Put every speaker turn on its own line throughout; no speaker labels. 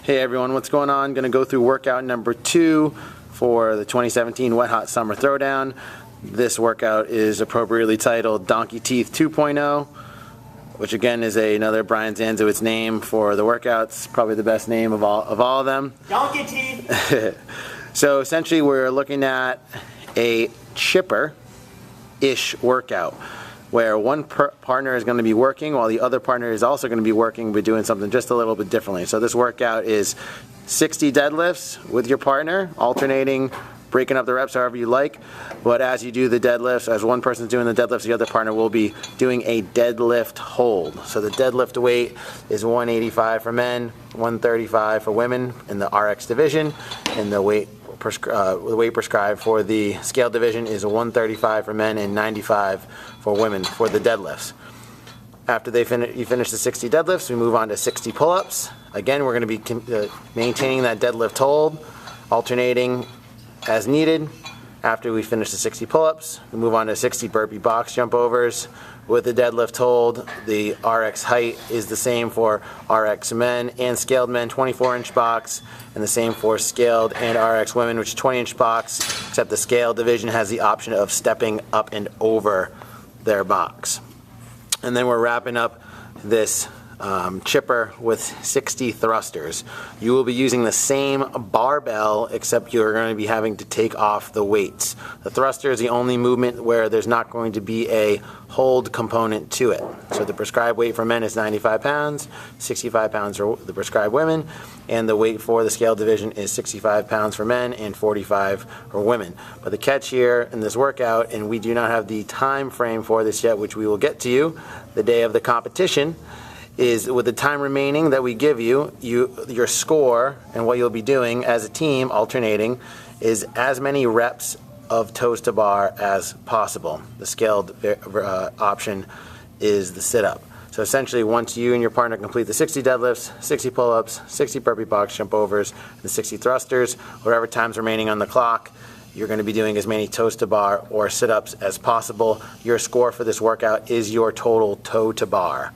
Hey everyone, what's going on? Going to go through workout number 2 for the 2017 Wet Hot Summer Throwdown. This workout is appropriately titled Donkey Teeth 2.0, which again is another Brian Zanzowitz name for the workouts. Probably the best name of all of them.
Donkey Teeth!
So essentially we're looking at a chipper-ish workout, where one partner is going to be working while the other partner is also going to be working but doing something just a little bit differently. So this workout is 60 deadlifts with your partner, alternating, breaking up the reps however you like. But as you do the deadlifts, as one person's doing the deadlifts, the other partner will be doing a deadlift hold. So the deadlift weight is 185 for men, 135 for women in the RX division, and the weight prescribed for the scale division is 135 for men and 95 for women for the deadlifts. After you finish the 60 deadlifts, we move on to 60 pull-ups. Again, we're going to be maintaining that deadlift hold, alternating as needed. After we finish the 60 pull-ups, we move on to 60 burpee box jump overs. With the deadlift hold, the RX height is the same for RX men and scaled men, 24-inch box, and the same for scaled and RX women, which is 20-inch box, except the scale division has the option of stepping up and over their box. And then we're wrapping up this chipper with 60 thrusters. You will be using the same barbell, except you're going to be having to take off the weights. The thruster is the only movement where there's not going to be a hold component to it. So the prescribed weight for men is 95 pounds, 65 pounds for the prescribed women, and the weight for the scale division is 65 pounds for men and 45 for women. But the catch here in this workout, and we do not have the time frame for this yet, which we will get to you the day of the competition, is with the time remaining that we give you, your score and what you'll be doing as a team alternating is as many reps of toes to bar as possible. The scaled option is the sit-up. So essentially, once you and your partner complete the 60 deadlifts, 60 pull-ups, 60 burpee box jump overs, and the 60 thrusters, whatever time's remaining on the clock, you're going to be doing as many toes to bar or sit-ups as possible. Your score for this workout is your total toe to bar.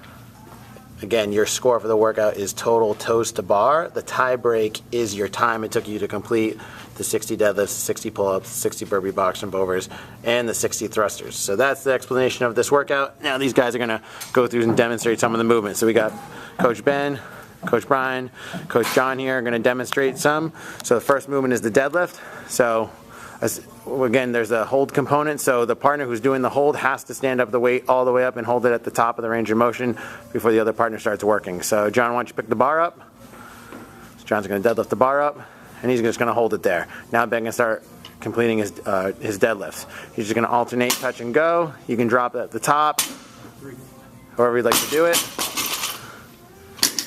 Again, your score for the workout is total toes to bar. The tie break is your time it took you to complete the 60 deadlifts, 60 pull-ups, 60 burpee box jump overs, and the 60 thrusters. So that's the explanation of this workout. Now these guys are going to go through and demonstrate some of the movements. So we got Coach Ben, Coach Brian, Coach John here are going to demonstrate some. So the first movement is the deadlift. So again, there's a hold component, so the partner who's doing the hold has to stand up the weight all the way up and hold it at the top of the range of motion before the other partner starts working. So John, why don't you pick the bar up? So John's going to deadlift the bar up, and he's just going to hold it there. Now Ben can start completing his deadlifts. He's just going to alternate touch and go. You can drop it at the top, however you'd like to do it.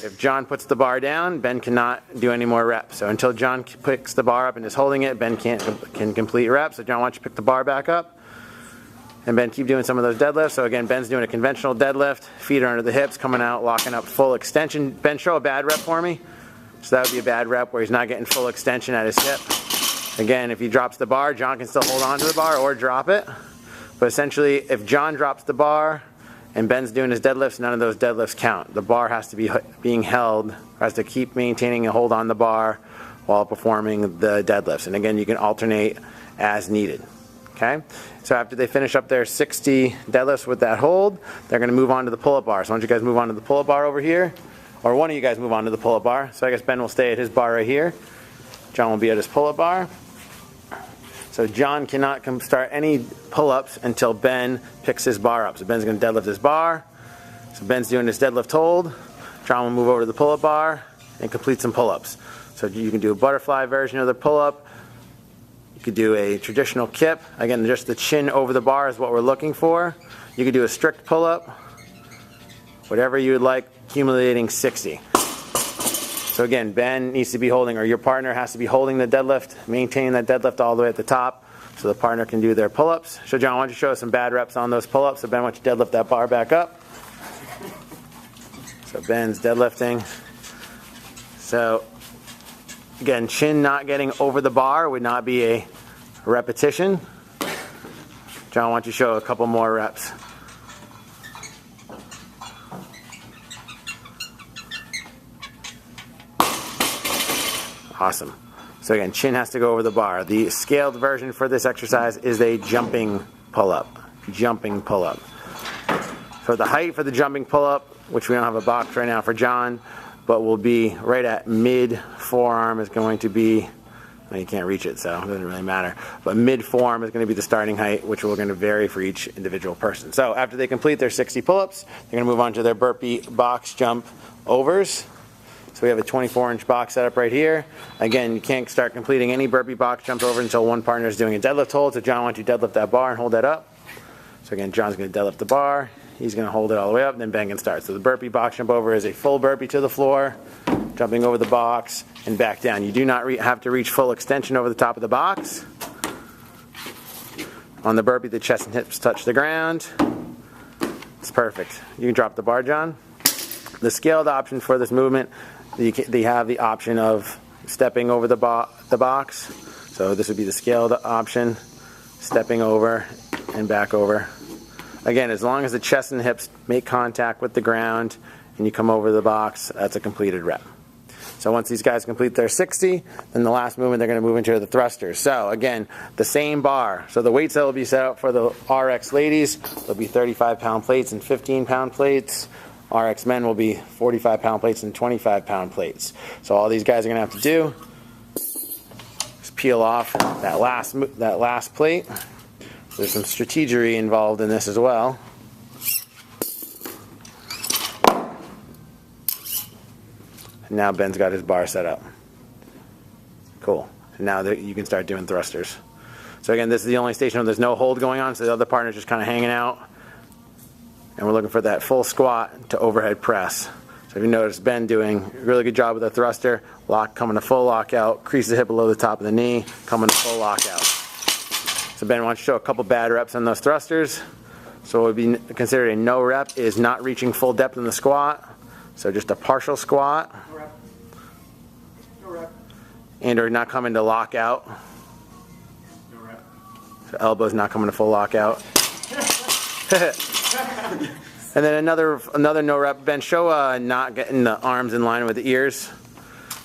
If John puts the bar down, Ben cannot do any more reps. So until John picks the bar up and is holding it, Ben can complete reps. So John, why don't you pick the bar back up? And Ben, keep doing some of those deadlifts. So again, Ben's doing a conventional deadlift. Feet are under the hips, coming out, locking up full extension. Ben, show a bad rep for me. So that would be a bad rep where he's not getting full extension at his hip. Again, if he drops the bar, John can still hold on to the bar or drop it. But essentially, if John drops the bar, and Ben's doing his deadlifts, none of those deadlifts count. The bar has to be being held, has to keep maintaining a hold on the bar while performing the deadlifts. And again, you can alternate as needed. Okay? So after they finish up their 60 deadlifts with that hold, they're going to move on to the pull-up bar. So why don't you guys move on to the pull-up bar over here? Or one of you guys move on to the pull-up bar. So I guess Ben will stay at his bar right here. John will be at his pull-up bar. So John cannot start any pull-ups until Ben picks his bar up. So Ben's going to deadlift his bar. So Ben's doing his deadlift hold. John will move over to the pull-up bar and complete some pull-ups. So you can do a butterfly version of the pull-up. You could do a traditional kip. Again, just the chin over the bar is what we're looking for. You could do a strict pull-up. Whatever you would like, accumulating 60. So again, Ben needs to be holding, or your partner has to be holding the deadlift, maintaining that deadlift all the way at the top so the partner can do their pull-ups. So John, why don't you show us some bad reps on those pull-ups? So Ben, why don't you deadlift that bar back up? So Ben's deadlifting. So again, chin not getting over the bar would not be a repetition. John, why don't you show a couple more reps? Awesome. So again, chin has to go over the bar. The scaled version for this exercise is a jumping pull-up. Jumping pull-up. So the height for the jumping pull-up, which we don't have a box right now for John, but will be right at mid forearm is going to be, well, you can't reach it, so it doesn't really matter. But mid forearm is going to be the starting height, which will going to vary for each individual person. So after they complete their 60 pull-ups, they're going to move on to their burpee box jump overs. So we have a 24-inch box set up right here. Again, you can't start completing any burpee box jump over until one partner is doing a deadlift hold. So John, why don't you deadlift that bar and hold that up? So again, John's going to deadlift the bar. He's going to hold it all the way up, and then bang and start. So the burpee box jump over is a full burpee to the floor, jumping over the box and back down. You do not have to reach full extension over the top of the box. On the burpee, the chest and hips touch the ground. It's perfect. You can drop the bar, John. The scaled option for this movement, they have the option of stepping over the box. So this would be the scaled option, stepping over and back over. Again, as long as the chest and hips make contact with the ground and you come over the box, that's a completed rep. So once these guys complete their 60, then the last movement they're going to move into the thrusters. So again, the same bar. So the weights that will be set up for the RX ladies will be 35-pound plates and 15-pound plates. RX men will be 45-pound plates and 25-pound plates. So all these guys are going to have to do is peel off that last plate. There's some strategery involved in this as well. And now Ben's got his bar set up. Cool. So now you can start doing thrusters. So again, this is the only station where there's no hold going on, so the other partner's just kind of hanging out. And we're looking for that full squat to overhead press. So if you notice Ben doing a really good job with the thruster, coming to full lockout, crease the hip below the top of the knee, coming to full lockout. So Ben wants to show a couple bad reps on those thrusters. So what would be considered a no rep is not reaching full depth in the squat. So just a partial squat.
No rep. No rep.
And or not coming to lockout.
No rep.
So elbows not coming to full lockout. And then another no rep. Ben, show not getting the arms in line with the ears.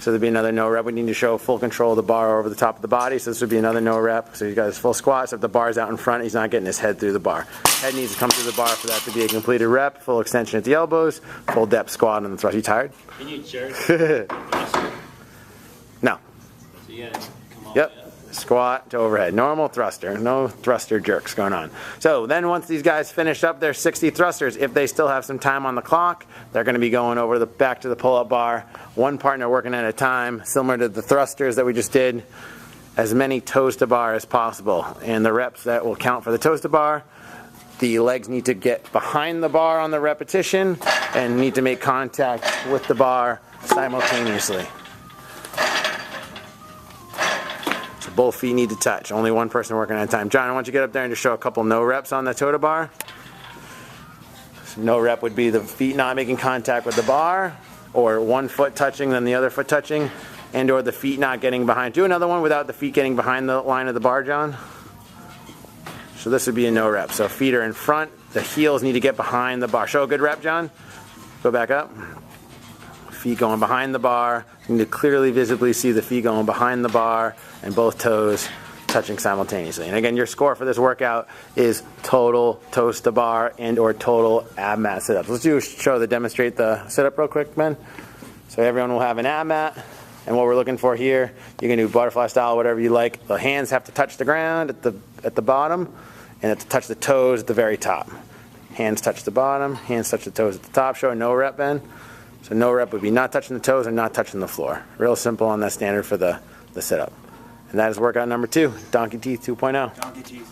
So there'd be another no rep. We need to show full control of the bar over the top of the body. So this would be another no rep. So you got his full squat. So if the bar's out in front, he's not getting his head through the bar. Head needs to come through the bar for that to be a completed rep. Full extension at the elbows. Full depth squat on the thrust. You tired?
Can you jerk?
No.
So you gotta come all
Yep.
the way up.
Squat to overhead. Normal thruster. No thruster jerks going on. So then once these guys finish up their 60 thrusters, if they still have some time on the clock, they're going to be going over back to the pull-up bar. One partner working at a time, similar to the thrusters that we just did. As many toes to bar as possible. And the reps that will count for the toes to bar, the legs need to get behind the bar on the repetition and need to make contact with the bar simultaneously. Both feet need to touch. Only one person working at a time. John, why don't you get up there and just show a couple no reps on the toe to bar. So no rep would be the feet not making contact with the bar, or one foot touching, then the other foot touching, and or the feet not getting behind. Do another one without the feet getting behind the line of the bar, John. So this would be a no rep. So feet are in front. The heels need to get behind the bar. Show a good rep, John. Go back up. Feet going behind the bar. You need to clearly visibly see the feet going behind the bar and both toes touching simultaneously. And again, your score for this workout is total toes to bar and or total ab mat sit-ups. Let's demonstrate the sit-up real quick, Ben. So everyone will have an ab mat. And what we're looking for here, you can do butterfly style, whatever you like. The hands have to touch the ground at the bottom and have to touch the toes at the very top. Hands touch the bottom, hands touch the toes at the top. Show a no rep, Ben. So no rep would be not touching the toes and not touching the floor. Real simple on that standard for the sit-up. And that is workout number 2, Donkey Teeth 2.0.
Donkey teeth.